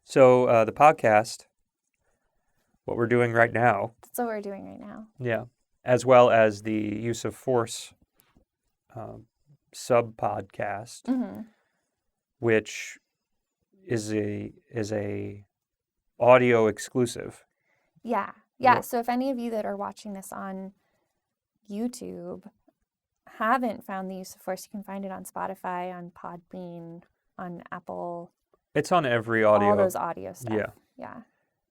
So the podcast, what we're doing right now, That's what we're doing right now. yeah, as well as the use of force sub podcast, Mm-hmm. which is a audio exclusive. Yeah. Wha- So if any of you that are watching this on YouTube haven't found the use of force, you can find it on Spotify, on Podbean, on Apple, It's on every audio. all those audio stuff. Yeah. Yeah.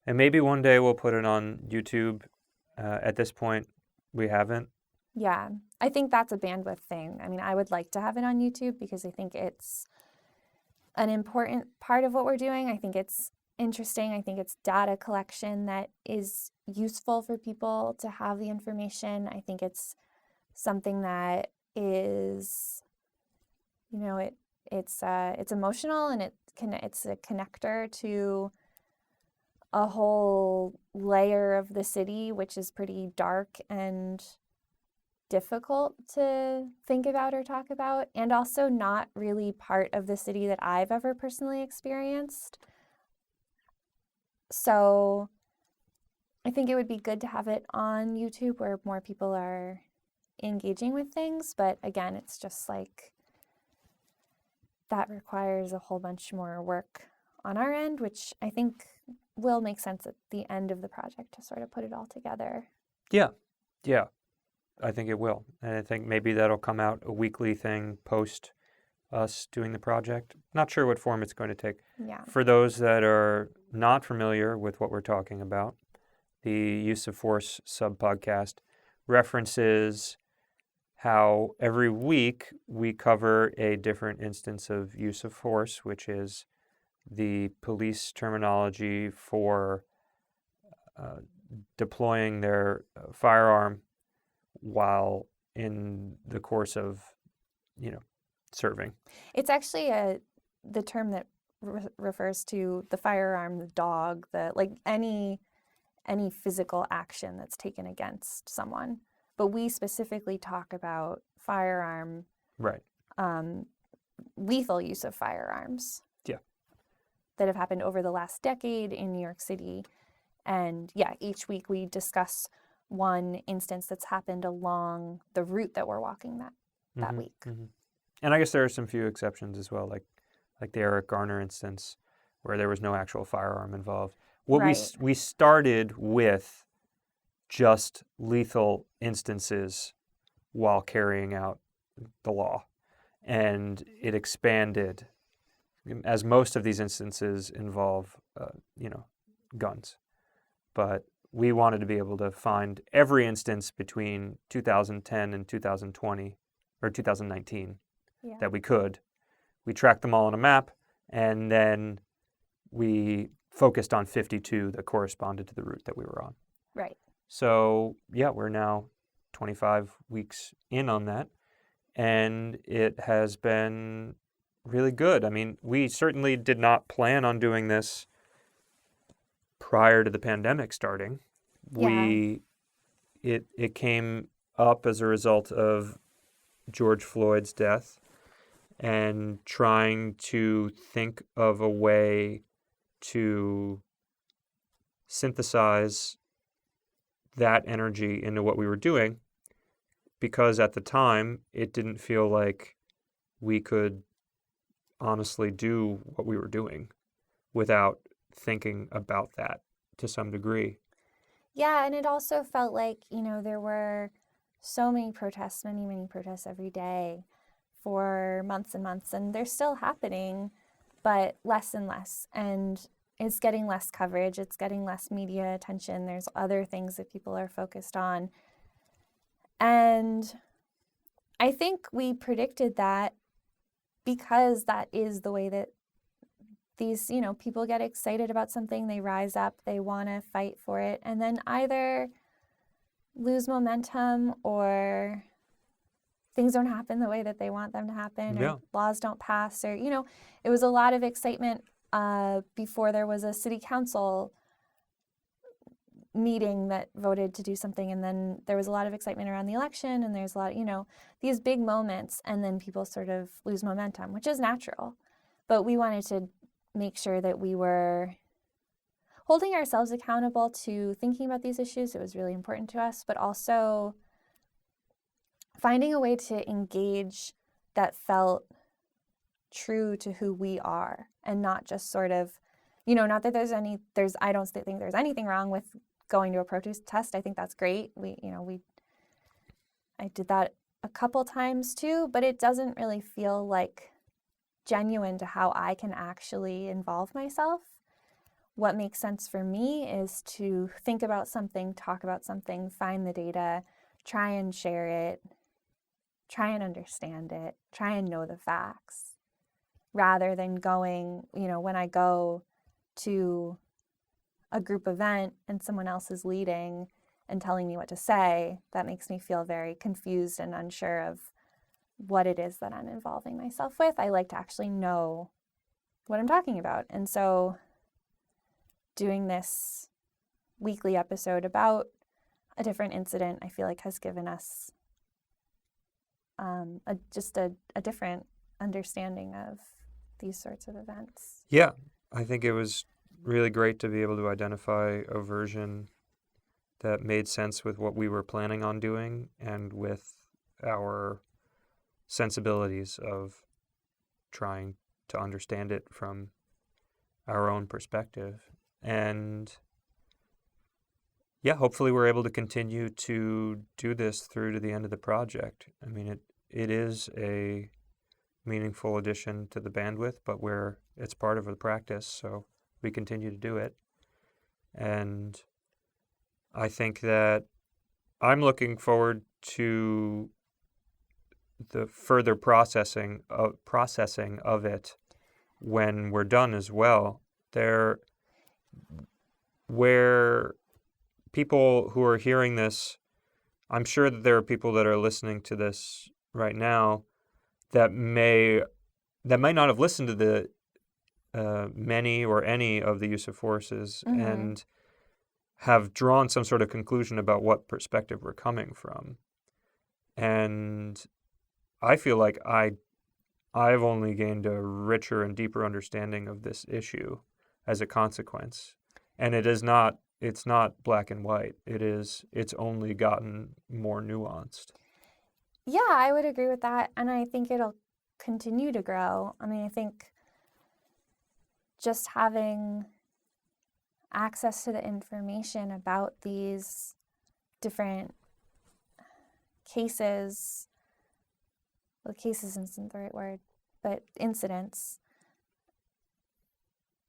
And maybe one day we'll put it on YouTube. At this point, we haven't. Yeah. I think that's a bandwidth thing. I mean, I would like to have it on YouTube because I think it's an important part of what we're doing. I think it's interesting. I think it's data collection that is useful for people to have the information. I think it's something that is, it's emotional, and it's a connector to a whole layer of the city, which is pretty dark and difficult to think about or talk about, and also not really part of the city that I've ever personally experienced. So I think it would be good to have it on YouTube where more people are engaging with things. But again, it's just like that requires a whole bunch more work on our end, which I think will make sense at the end of the project to sort of put it all together. Yeah. I think it will. And I think maybe that'll come out a weekly thing post us doing the project. Not sure what form it's going to take. Yeah. For those that are not familiar with what we're talking about, the Use of Force sub podcast references how every week we cover a different instance of use of force, which is the police terminology for deploying their firearm while in the course of, serving. It's actually the term that refers to the firearm, the dog, any physical action that's taken against someone. But we specifically talk about firearm, Right. lethal use of firearms. Yeah. That have happened over the last decade in New York City. And yeah, each week we discuss one instance that's happened along the route that we're walking that week. Mm-hmm. And I guess there are some few exceptions as well, like the Eric Garner instance, where there was no actual firearm involved. Right. We started with just lethal instances while carrying out the law, and it expanded, as most of these instances involve, guns. But we wanted to be able to find every instance between 2010 and 2020 or 2019 that we could. We tracked them all on a map, and then we focused on 52 that corresponded to the route that we were on. Right. So, yeah, we're now 25 weeks in on that, and it has been really good. I mean, we certainly did not plan on doing this prior to the pandemic starting. Yeah. It came up as a result of George Floyd's death and trying to think of a way to synthesize that energy into what we were doing, because at the time it didn't feel like we could honestly do what we were doing without thinking about that to some degree. Yeah, and it also felt like, there were so many protests, many protests every day for months and months, and they're still happening, but less and less. And it's getting less coverage, it's getting less media attention. There's other things that people are focused on. And I think we predicted that because that is the way that these, people get excited about something, they rise up, they want to fight for it, and then either lose momentum or things don't happen the way that they want them to happen, or laws don't pass, or, it was a lot of excitement before there was a city council meeting that voted to do something, and then there was a lot of excitement around the election, and there's a lot, these big moments, and then people sort of lose momentum, which is natural. But we wanted to make sure that we were holding ourselves accountable to thinking about these issues. It was really important to us, but also finding a way to engage that felt true to who we are, and not just sort of, not that I don't think there's anything wrong with going to a protest. I think that's great. I did that a couple times too, but it doesn't really feel like genuine to how I can actually involve myself. What makes sense for me is to think about something, talk about something, find the data, try and share it, try and understand it, try and know the facts, rather than going, when I go to a group event and someone else is leading and telling me what to say, that makes me feel very confused and unsure of what it is that I'm involving myself with. I like to actually know what I'm talking about. And so doing this weekly episode about a different incident, I feel like has given us just a different understanding of these sorts of events. Yeah, I think it was really great to be able to identify a version that made sense with what we were planning on doing and with our sensibilities of trying to understand it from our own perspective. And yeah, hopefully we're able to continue to do this through to the end of the project. I mean, it is a meaningful addition to the bandwidth, but it's part of the practice, so we continue to do it. And I think that I'm looking forward to the further processing of it when we're done as well. Where people who are hearing this, I'm sure that there are people that are listening to this right now that might not have listened to the many or any of the use of forces and have drawn some sort of conclusion about what perspective we're coming from. And I feel like I've only gained a richer and deeper understanding of this issue as a consequence. And it's not black and white. It's only gotten more nuanced. Yeah, I would agree with that. And I think it'll continue to grow. I mean, I think just having access to the information about these different cases, well, cases isn't the right word, but incidents,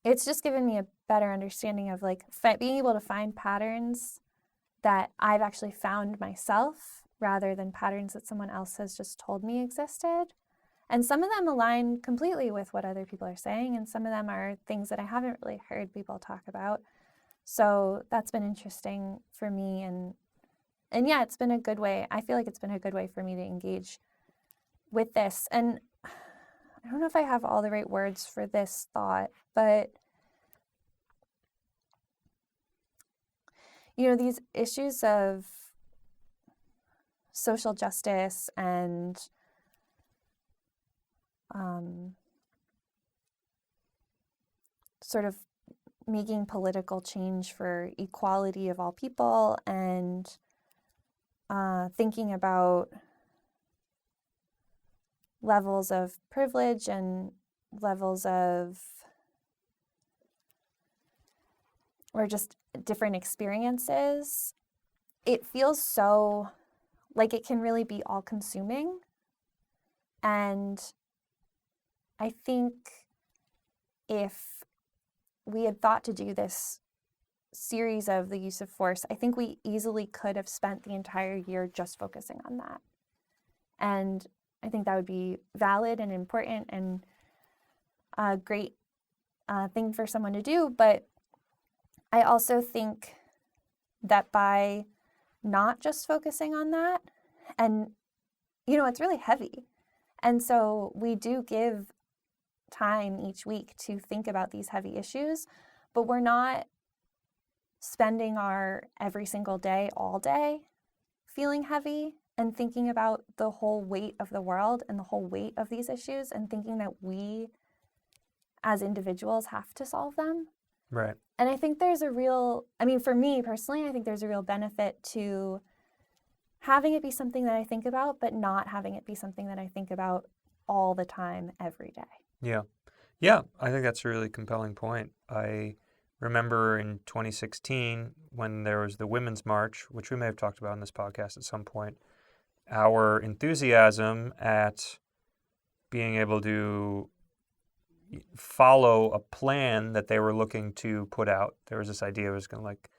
it's just given me a better understanding of like being able to find patterns that I've actually found myself rather than patterns that someone else has just told me existed. And some of them align completely with what other people are saying, and some of them are things that I haven't really heard people talk about. So that's been interesting for me, and yeah, it's been a good way. I feel like it's been a good way for me to engage with this. And I don't know if I have all the right words for this thought, but these issues of social justice and sort of making political change for equality of all people, and thinking about levels of privilege and levels of, or just different experiences. It feels so like it can really be all-consuming. And I think if we had thought to do this series of the use of force, I think we easily could have spent the entire year just focusing on that. And I think that would be valid and important and a great thing for someone to do. But I also think that by not just focusing on that, and it's really heavy. And so we do give time each week to think about these heavy issues, but we're not spending our every single day, all day, feeling heavy and thinking about the whole weight of the world and the whole weight of these issues, and thinking that we as individuals have to solve them. Right. And I think there's a real, I mean, for me personally, I think there's a real benefit to having it be something that I think about, but not having it be something that I think about all the time, every day. Yeah. Yeah, I think that's a really compelling point. I remember in 2016 when there was the Women's March, which we may have talked about in this podcast at some point, our enthusiasm at being able to follow a plan that they were looking to put out. There was this idea it was going to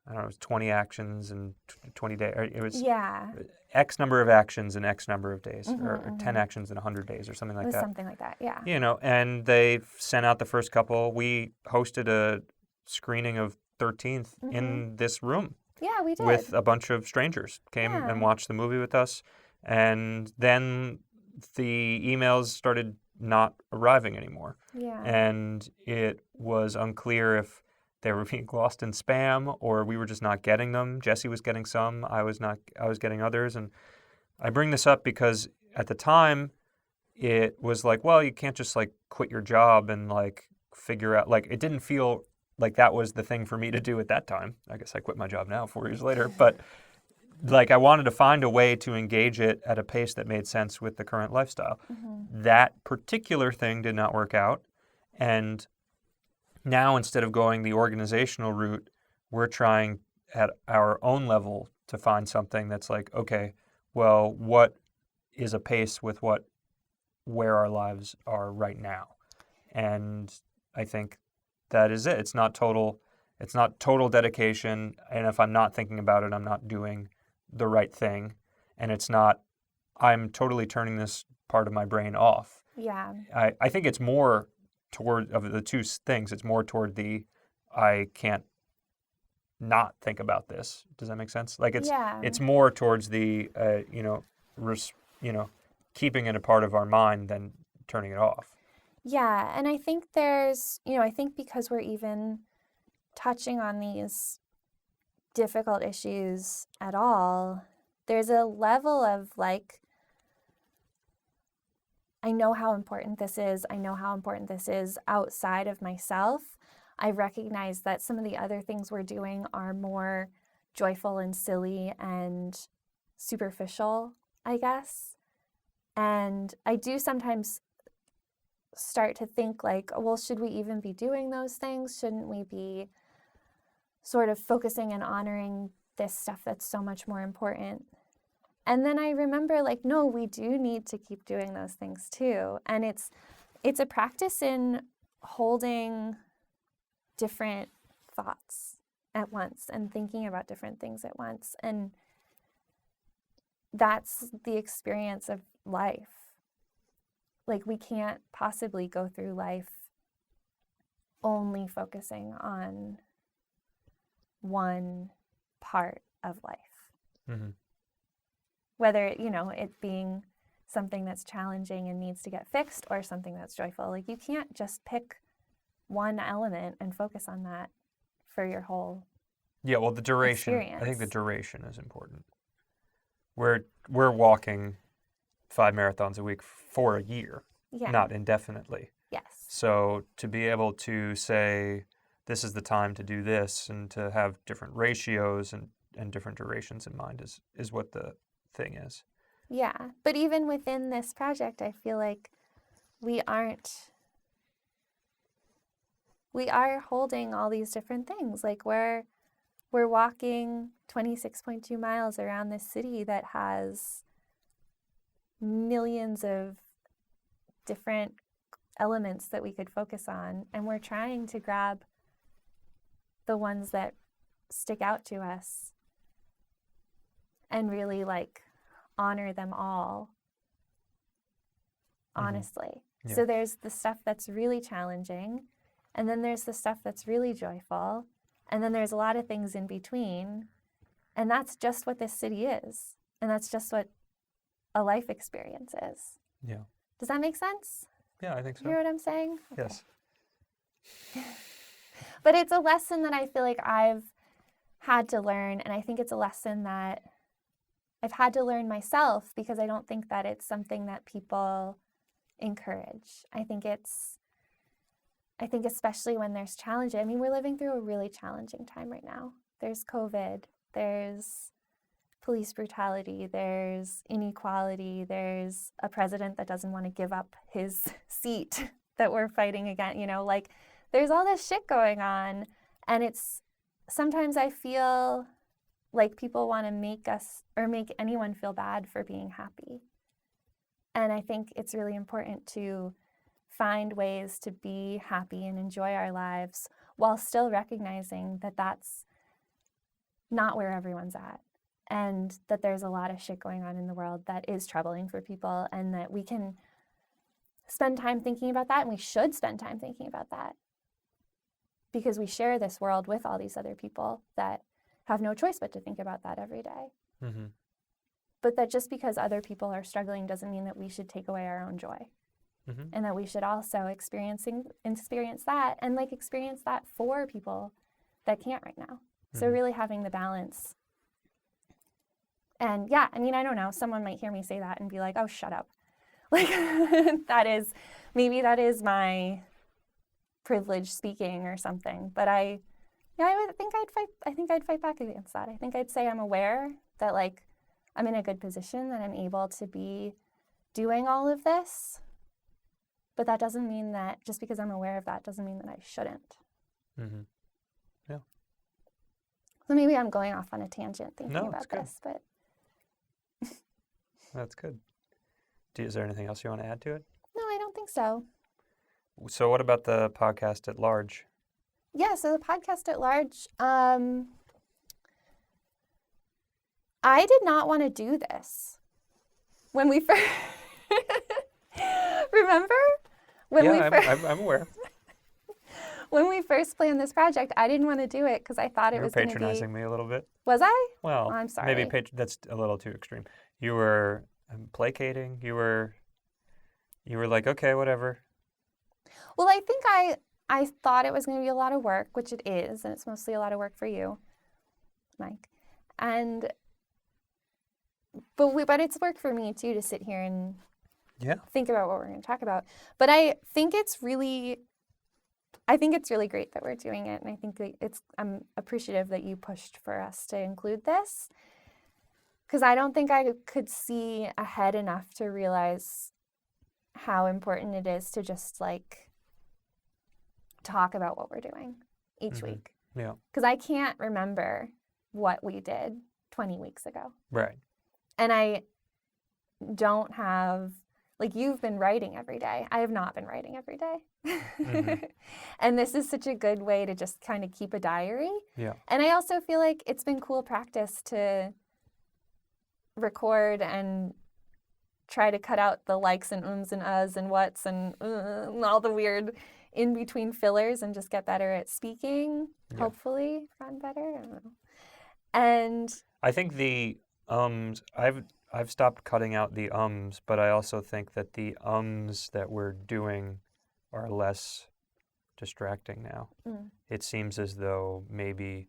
I don't know, it was 20 actions in 20 days. It was Yeah, X number of actions in X number of days, mm-hmm, or 10 mm-hmm. actions in 100 days, or something It like was that. something like that, yeah. And they sent out the first couple. We hosted a screening of 13th Mm-hmm. in this room Yeah, we did. with a bunch of strangers. Came Yeah. and watched the movie with us. And then the emails started not arriving anymore. Yeah. And it was unclear if they were being lost in spam or we were just not getting them. Jesse was getting some, I was getting others. And I bring this up because at the time it was like, well, you can't just quit your job and figure out, it didn't feel like that was the thing for me to do at that time. I guess I quit my job now 4 years later, but I wanted to find a way to engage it at a pace that made sense with the current lifestyle. Mm-hmm. That particular thing did not work out. And now instead of going the organizational route, we're trying at our own level to find something that's okay, well, what is a pace with where our lives are right now? And I think that is it. It's not total dedication. And if I'm not thinking about it, I'm not doing the right thing. And it's not, I'm totally turning this part of my brain off. Yeah. I think it's more toward, of the two things, it's more toward I can't not think about this. Does that make sense? Yeah. It's more towards the, keeping it a part of our mind than turning it off. Yeah, and I think I think because we're even touching on these difficult issues at all, there's a level of I know how important this is. I know how important this is outside of myself. I recognize that some of the other things we're doing are more joyful and silly and superficial, I guess. And I do sometimes start to think well, should we even be doing those things? Shouldn't we be sort of focusing and honoring this stuff that's so much more important? And then I remember no, we do need to keep doing those things too. And it's a practice in holding different thoughts at once and thinking about different things at once. And that's the experience of life. We can't possibly go through life only focusing on one part of life. Mm-hmm. Whether, it being something that's challenging and needs to get fixed or something that's joyful. You can't just pick one element and focus on that for your whole Yeah, well, the duration, experience. I think the duration is important. We're walking 5 marathons a week for a year, Yeah. not indefinitely. Yes. So to be able to say, this is the time to do this, and to have different ratios and different durations in mind is what the thing is. Yeah. But even within this project, I feel like we are holding all these different things. We're walking 26.2 miles around this city that has millions of different elements that we could focus on, and we're trying to grab the ones that stick out to us and really honor them all, honestly. Mm-hmm. Yeah. So there's the stuff that's really challenging, and then there's the stuff that's really joyful, and then there's a lot of things in between, and that's just what this city is, and that's just what a life experience is. Yeah. Does that make sense? Yeah, I think so. You hear what I'm saying? Okay. Yes. But it's a lesson that I feel like I've had to learn, and I think it's a lesson that I've had to learn myself because I don't think that it's something that people encourage. I think it's I think especially when there's challenges. I mean, we're living through a really challenging time right now. There's COVID, there's police brutality, there's inequality, there's a president that doesn't want to give up his seat that we're fighting against, like there's all this shit going on. And it's sometimes I feel like people want to make us or make anyone feel bad for being happy. And I think it's really important to find ways to be happy and enjoy our lives while still recognizing that that's not where everyone's at, and that there's a lot of shit going on in the world that is troubling for people, and that we can spend time thinking about that, and we should spend time thinking about that because we share this world with all these other people that have no choice but to think about that every day. Mm-hmm. But that just because other people are struggling doesn't mean that we should take away our own joy. Mm-hmm. And that we should also experience that and like experience that for people that can't right now. So really having the balance. And yeah, I mean, I don't know, someone might hear me say that and be like, oh, shut up. Like maybe that is my privilege speaking or something. But I think I'd fight back against that. I think I'd say I'm aware that like I'm in a good position, that I'm able to be doing all of this. But that doesn't mean that just because I'm aware of that doesn't mean that I shouldn't. Mm-hmm. Yeah. So maybe I'm going off on a tangent thinking about good. this, but That's good. Is there anything else you want to add to it? no, I don't think so. So what about the podcast at large? Yeah, so the podcast at large, I did not want to do this when we first. Remember? I'm aware. When we first planned this project, I didn't want to do it because I thought it was going to be... You were patronizing me a little bit. Was I? Well, Oh, I'm sorry. maybe that's a little too extreme. You were placating. You were like, okay, whatever. Well, I think I thought it was going to be a lot of work, which it is, and it's mostly a lot of work for you, Mike. But it's work for me too to sit here and think about what we're going to talk about. But I think it's really great that we're doing it, and I think that I'm appreciative that you pushed for us to include this, because I don't think I could see ahead enough to realize how important it is to just like talk about what we're doing each week. Yeah. Because I can't remember what we did 20 weeks ago. Right. And I don't have, like, you've been writing every day. I have not been writing every day. Mm-hmm. And this is such a good way to just kind of keep a diary. Yeah. And I also feel like it's been cool practice to record and try to cut out the likes and ums and uhs and whats and all the weird in-between fillers and just get better at speaking. Yeah. Hopefully, gotten better. I don't know. And I think the ums, I've stopped cutting out the ums, but I also think that the ums that we're doing are less distracting now. It seems as though maybe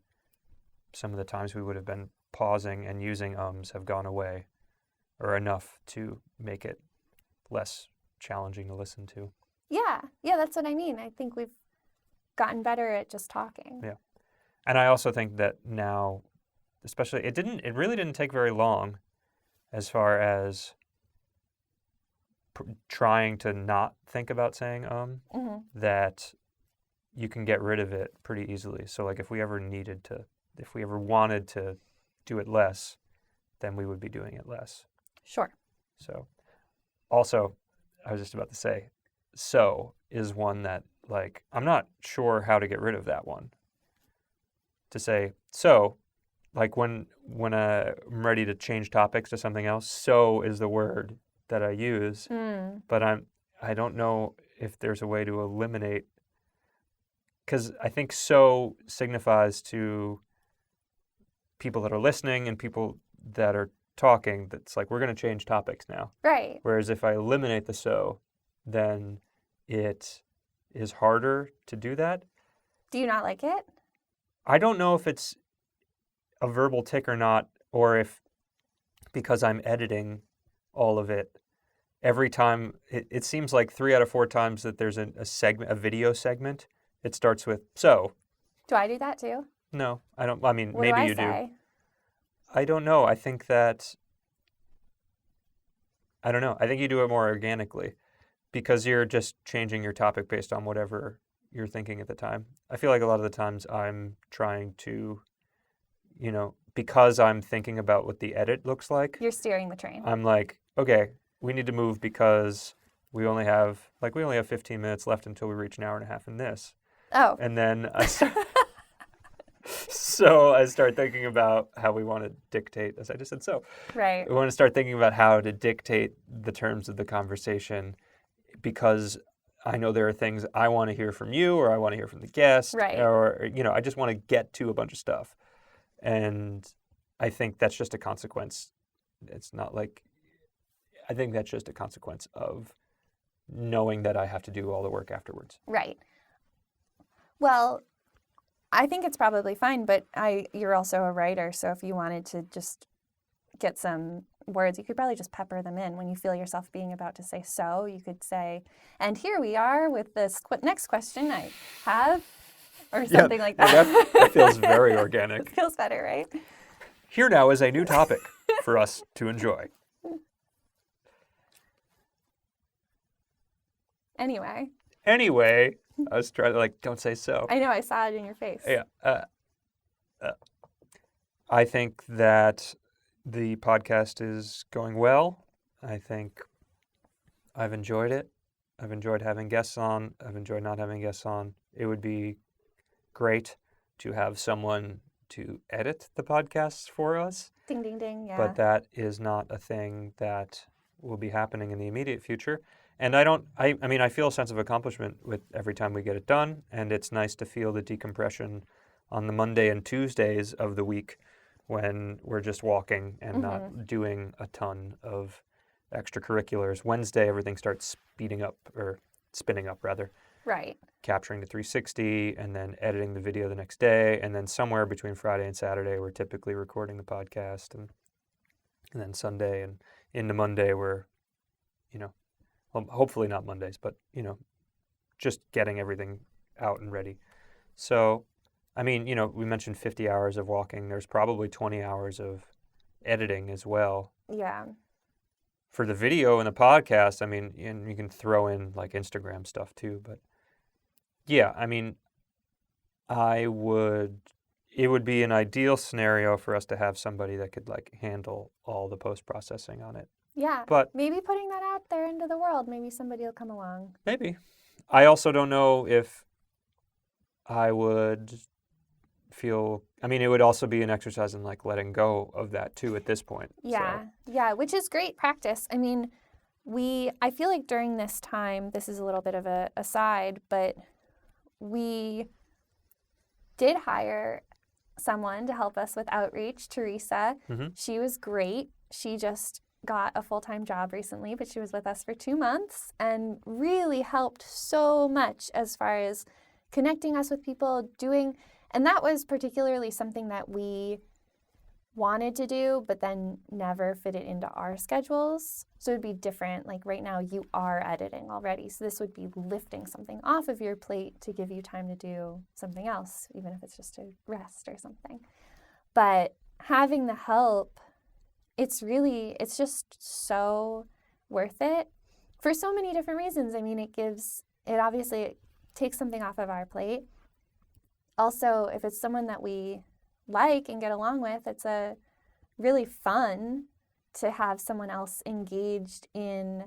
some of the times we would have been pausing and using ums have gone away, or enough to make it less challenging to listen to. yeah, that's what I mean. I think we've gotten better at just talking. Yeah. And I also think that now, especially, it really didn't take very long as far as trying to not think about saying that you can get rid of it pretty easily. So like if we ever wanted to do it less, then we would be doing it less. Sure. So also, I was just about to say, so is one that, like, I'm not sure how to get rid of that one. To say, so, like when I'm ready to change topics to something else, so is the word that I use. But I don't know if there's a way to eliminate, because I think so signifies to people that are listening and people that are talking that's like, we're going to change topics now. Right. Whereas if I eliminate the so, then it is harder to do that. Do you not like it? I don't know if it's a verbal tick or not, or if because I'm editing all of it, every time, it seems like 3 out of 4 times that there's a video segment, it starts with, so. Do I do that too? No, I don't. I mean, What maybe do I you do. say? I don't know. I think you do it more organically because you're just changing your topic based on whatever you're thinking at the time. I feel like a lot of the times I'm trying to, because I'm thinking about what the edit looks like, You're steering the train. I'm like, okay, we need to move because we only have 15 minutes left until we reach an hour and a half in this. Oh. And then so I start thinking about how we want to dictate, as I just said, so. Right. We want to start thinking about how to dictate the terms of the conversation because I know there are things I want to hear from you or I want to hear from the guest. Right. Or, I just want to get to a bunch of stuff. And I think that's just a consequence. It's not like, I think that's just a consequence of knowing that I have to do all the work afterwards. Right. Well, I think it's probably fine, but you're also a writer, so if you wanted to just get some words, you could probably just pepper them in when you feel yourself being about to say so. You could say, and here we are with this next question I have, or something like that. Well, that feels very organic. It feels better, right? Here now is a new topic for us to enjoy. Anyway, I was trying to don't say so. I know I saw it in your face. Yeah. I think that the podcast is going well. I think I've enjoyed it. I've enjoyed having guests on. I've enjoyed not having guests on. It would be great to have someone to edit the podcasts for us. Ding, ding, ding, yeah. But that is not a thing that will be happening in the immediate future. And I feel a sense of accomplishment with every time we get it done. And it's nice to feel the decompression on the Monday and Tuesdays of the week when we're just walking and not doing a ton of extracurriculars. Wednesday, everything starts spinning up, rather. Right. Capturing the 360 and then editing the video the next day. And then somewhere between Friday and Saturday, we're typically recording the podcast. And then Sunday and into Monday, we're, hopefully not Mondays, but, just getting everything out and ready. So, we mentioned 50 hours of walking. There's probably 20 hours of editing as well. Yeah. For the video and the podcast, and you can throw in Instagram stuff too, but yeah, it would be an ideal scenario for us to have somebody that could handle all the post-processing on it. Yeah, but maybe putting that out there into the world, maybe somebody will come along. Maybe. I also don't know if I would feel, it would also be an exercise in letting go of that too at this point. Yeah, yeah, which is great practice. I feel like during this time, this is a little bit of a aside, but we did hire someone to help us with outreach, Teresa. Mm-hmm. She was great. She just got a full-time job recently, but she was with us for 2 months and really helped so much as far as connecting us with people, and that was particularly something that we wanted to do, but then never fit it into our schedules. So it'd be different. Right now you are editing already. So this would be lifting something off of your plate to give you time to do something else, even if it's just to rest or something. But having the help, it's just so worth it for so many different reasons. It obviously takes something off of our plate. Also, if it's someone that we like and get along with, it's really fun to have someone else engaged in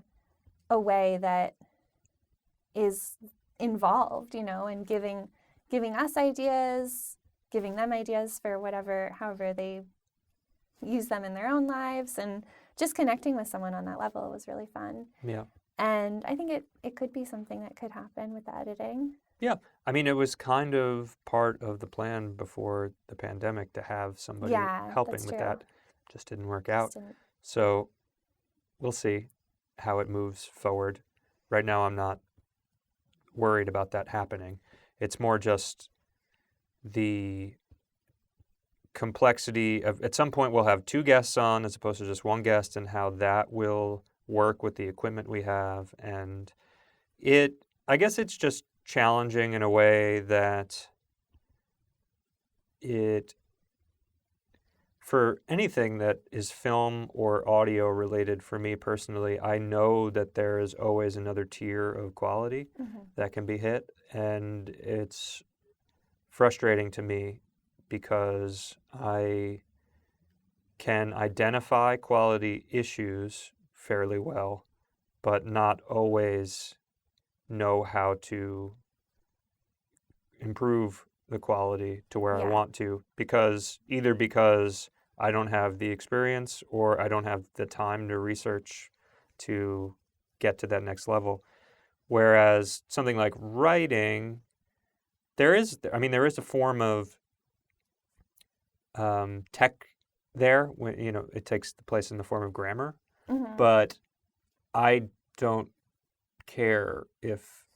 a way that is involved, and giving us ideas, giving them ideas for however they use them in their own lives, and just connecting with someone on that level was really fun. Yeah. And I think it could be something that could happen with the editing. Yeah. It was kind of part of the plan before the pandemic to have somebody helping with that. Just didn't work out. So we'll see how it moves forward. Right now, I'm not worried about that happening. It's more just the complexity of, at some point we'll have 2 guests on as opposed to just 1 guest, and how that will work with the equipment we have. And I guess it's just challenging in a way that for anything that is film or audio related for me personally, I know that there is always another tier of quality that can be hit. And it's frustrating to me because I can identify quality issues fairly well, but not always know how to improve the quality to where I Yeah. want to, because I don't have the experience or I don't have the time to research to get to that next level. Whereas something like writing, there is a form of tech there when it takes the place in the form of grammar, but I don't care if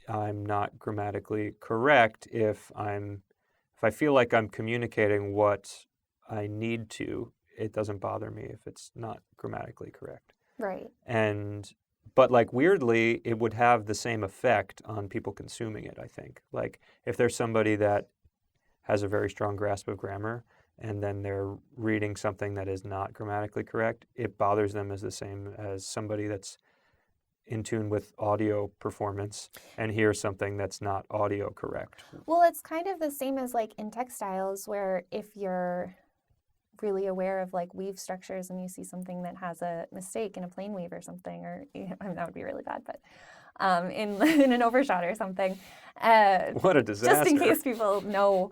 I'm not grammatically correct if I feel like I'm communicating what I need to. It doesn't bother me if it's not grammatically correct. Right. But like weirdly, it would have the same effect on people consuming it, I think. Like if there's somebody that has a very strong grasp of grammar and then they're reading something that is not grammatically correct, it bothers them as the same as somebody that's in tune with audio performance and hears something that's not audio correct. Well, it's kind of the same as like in textiles, where if you're really aware of like weave structures and you see something that has a mistake in a plane weave or something, or that would be really bad, but in an overshot or something. What a disaster. Just in case people know.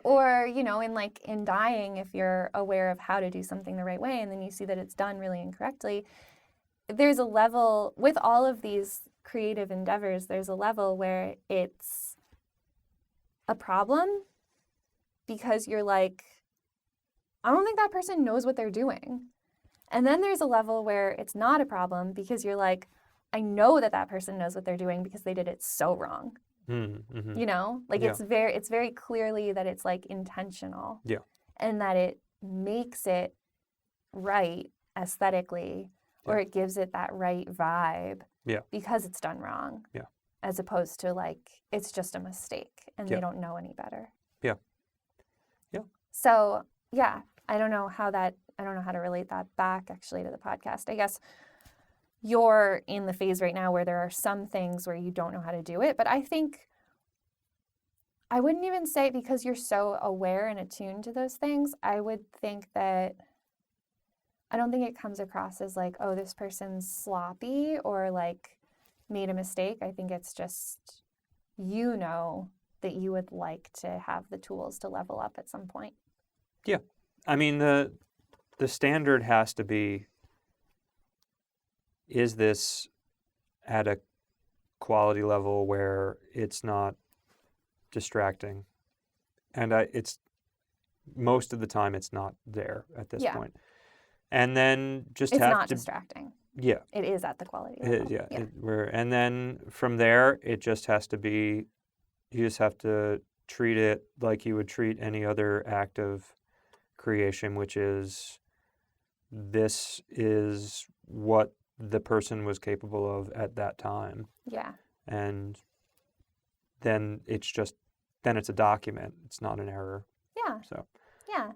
Or, in dyeing, if you're aware of how to do something the right way and then you see that it's done really incorrectly, there's a level with all of these creative endeavors, there's a level where it's a problem because you're like, I don't think that person knows what they're doing. And then there's a level where it's not a problem because you're like, I know that person knows what they're doing because they did it so wrong. Mm-hmm. Yeah. It's very clearly that it's like intentional. Yeah. And that it makes it right aesthetically, or it gives it that right vibe. Yeah. Because it's done wrong. Yeah. As opposed to like it's just a mistake and they don't know any better. Yeah. Yeah. So yeah, I don't know how to relate that back actually to the podcast. I guess you're in the phase right now where there are some things where you don't know how to do it, but I think I wouldn't even say because you're so aware and attuned to those things, I would think that I don't think it comes across as like, oh, this person's sloppy or like made a mistake. I think it's just, that you would like to have the tools to level up at some point. Yeah. I mean, the standard has to be, is this at a quality level where it's not distracting? And it's most of the time it's not there at this point. And then just it's have not to distracting. Yeah. It is at the quality level. And then from there, it just has to be, you just have to treat it like you would treat any other act of creation, which is, this is what the person was capable of at that time. Yeah. And then it's a document. It's not an error. Yeah. So. Yeah.